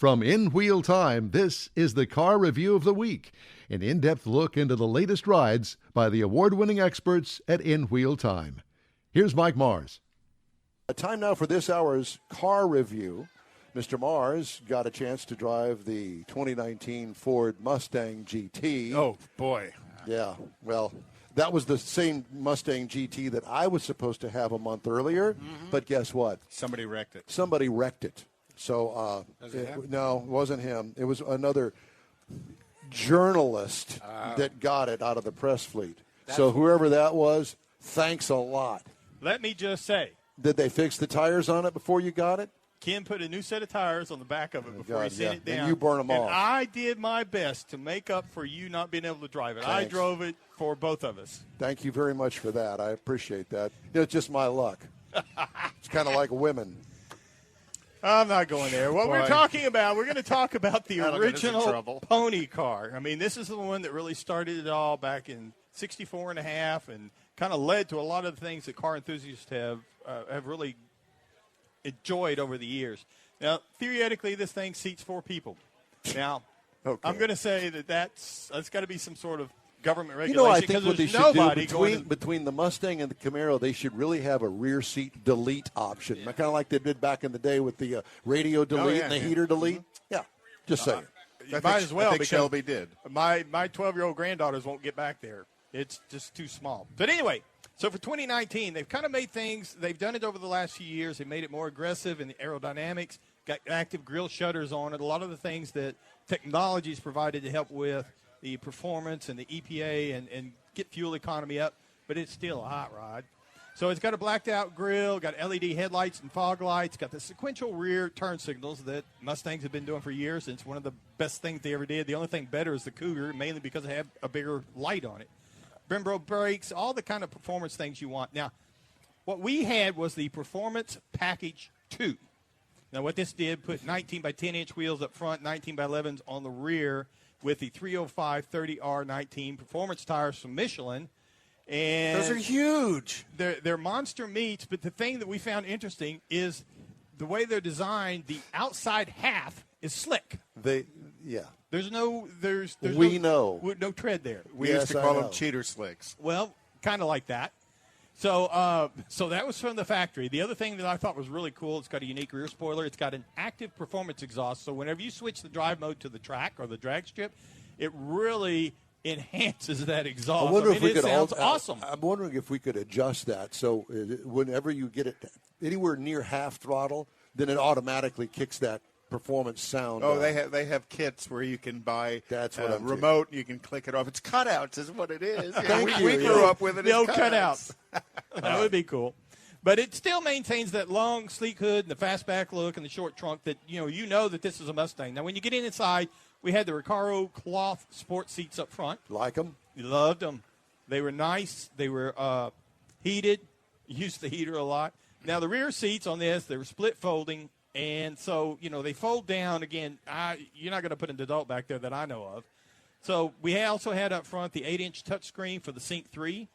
From In Wheel Time, this is the Car Review of the Week, an in-depth look into the latest rides by the award-winning experts at In Wheel Time. Here's Mike Mars. Time now for this hour's car review. Mr. Mars got a chance to drive the 2019 Ford Mustang GT. Oh, boy. Yeah, well, that was the same Mustang GT that I was supposed to have a month earlier, but guess what? Somebody wrecked it. Somebody wrecked it. So, no, it wasn't him. It was another journalist that got it out of the press fleet. So whoever that was, thanks a lot. Let me just say. Did they fix the tires on it before you got it? Ken put a new set of tires on the back of it before he sent it down. And you burn them off. And I did my best to make up for you not being able to drive it. Thanks. I drove it for both of us. Thank you very much for that. I appreciate that. It's just my luck. It's kind of like women. I'm not going there. What we're talking about, we're going to talk about the original pony car. I mean, this is the one that really started it all back in 64 and a half and kind of led to a lot of the things that car enthusiasts have really enjoyed over the years. Now, theoretically, this thing seats 4 people. Now, I'm going to say that's got to be some sort of government regulation. I think what they should do between the Mustang and the Camaro, they should really have a rear seat delete option, kind of like they did back in the day with the radio delete and the heater delete. Yeah, just saying. You might as well, because Shelby did. My 12-year-old granddaughters won't get back there. It's just too small. But anyway, so for 2019, they've kind of made things. They've done it over the last few years. They made it more aggressive in the aerodynamics, got active grille shutters on it, a lot of the things that technology's provided to help with the performance and the EPA and get fuel economy up, but it's still a hot rod. So it's got a blacked-out grille, got LED headlights and fog lights, got the sequential rear turn signals that Mustangs have been doing for years, and it's one of the best things they ever did. The only thing better is the Cougar, mainly because they have a bigger light on it. Brembo brakes, all the kind of performance things you want. Now, what we had was the Performance Package 2. Now, what this did, put 19 by 10-inch wheels up front, 19 by 11s on the rear, with the 305 30R19 performance tires from Michelin. And those are huge. They're monster meats, but the thing that we found interesting is the way they're designed, the outside half is slick. There's no tread there. We used to call them cheater slicks. Well, kind of like that. So that was from the factory. The other thing that I thought was really cool, it's got a unique rear spoiler. It's got an active performance exhaust. So whenever you switch the drive mode to the track or the drag strip, it really enhances that exhaust. It sounds awesome. I'm wondering if we could adjust that so whenever you get it anywhere near half throttle, then it automatically kicks that performance sound. Oh, they have kits where you can buy a remote. You can click it off. It's cutouts is what it is. We grew up with it. No cutouts. That would be cool. But it still maintains that long, sleek hood and the fastback look and the short trunk that, you know that this is a Mustang. Now, when you get inside, we had the Recaro cloth sport seats up front. Like them? Loved them. They were nice. They were heated. Used the heater a lot. Now, the rear seats on this, they were split folding. And so, they fold down. Again, you're not going to put an adult back there that I know of. So we also had up front the 8-inch touchscreen for the Sync 3.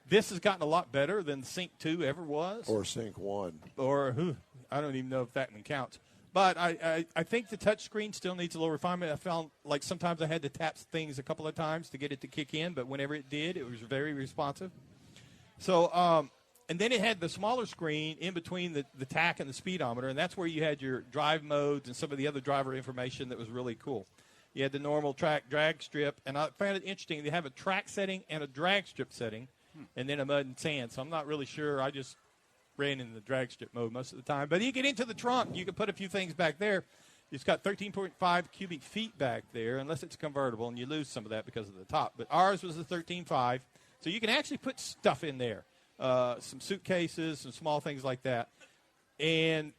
This has gotten a lot better than the Sync 2 ever was. Or Sync 1. I don't even know if that one counts. But I think the touchscreen still needs a little refinement. I found like sometimes I had to tap things a couple of times to get it to kick in. But whenever it did, it was very responsive. So, and then it had the smaller screen in between the tach and the speedometer, and that's where you had your drive modes and some of the other driver information that was really cool. You had the normal track drag strip, and I found it interesting. They have a track setting and a drag strip setting, and then a mud and sand. So I'm not really sure. I just ran in the drag strip mode most of the time. But you get into the trunk, you can put a few things back there. It's got 13.5 cubic feet back there, unless it's convertible, and you lose some of that because of the top. But ours was the 13.5, so you can actually put stuff in there. Some suitcases, some small things like that. And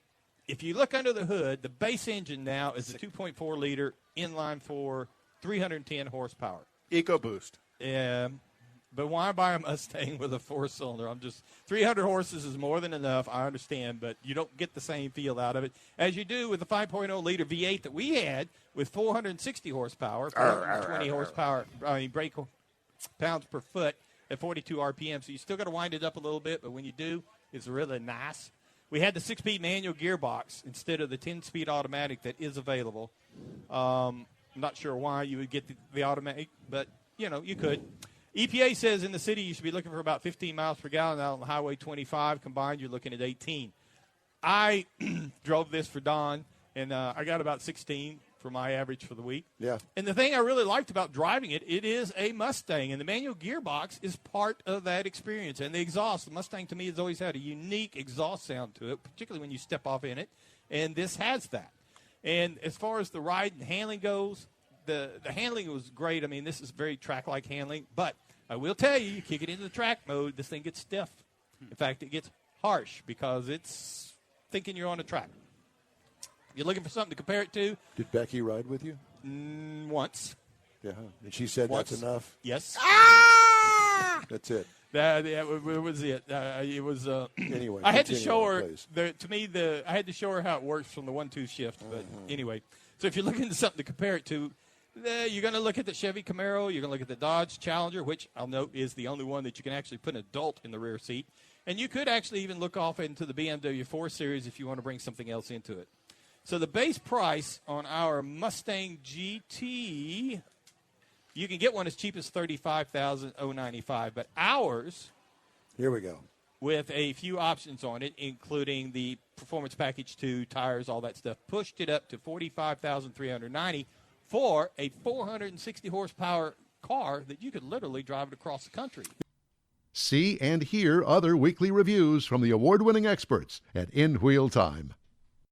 if you look under the hood, the base engine now is a 2.4-liter inline-4, 310 horsepower. EcoBoost. Yeah, but why buy a Mustang with a 4-cylinder? 300 horses is more than enough, I understand, but you don't get the same feel out of it as you do with the 5.0-liter V8 that we had with 460 horsepower, 420 horsepower, brake pounds per foot. At 42 RPM, so you still got to wind it up a little bit, but when you do, it's really nice. We had the 6-speed manual gearbox instead of the 10-speed automatic that is available. I'm not sure why you would get the automatic, but, you could. EPA says in the city you should be looking for about 15 miles per gallon. Out on Highway 25 combined, you're looking at 18. I drove this for Don, and I got about 16 for my average for the week. Yeah. And the thing I really liked about driving it is a Mustang, and the manual gearbox is part of that experience. And the exhaust, the Mustang to me has always had a unique exhaust sound to it, particularly when you step off in it, and this has that. And as far as the ride and handling goes, the handling was great. I mean, this is very track-like handling, but I will tell you kick it into the track mode, this thing gets stiff. In fact, it gets harsh because it's thinking you're on a track. You're looking for something to compare it to. Did Becky ride with you? Once. Yeah. And she said Once. That's enough? Yes. That's it. That was it. It was. Anyway, I had to show her. Please. I had to show her how it works from the 1-2 shift. But anyway, so if you're looking for something to compare it to, you're going to look at the Chevy Camaro. You're going to look at the Dodge Challenger, which I'll note is the only one that you can actually put an adult in the rear seat. And you could actually even look off into the BMW 4 Series if you want to bring something else into it. So the base price on our Mustang GT, you can get one as cheap as $35,095, but ours, here we go, with a few options on it, including the Performance Package 2, tires, all that stuff, pushed it up to $45,390 for a 460 horsepower car that you could literally drive it across the country. See and hear other weekly reviews from the award-winning experts at In Wheel Time.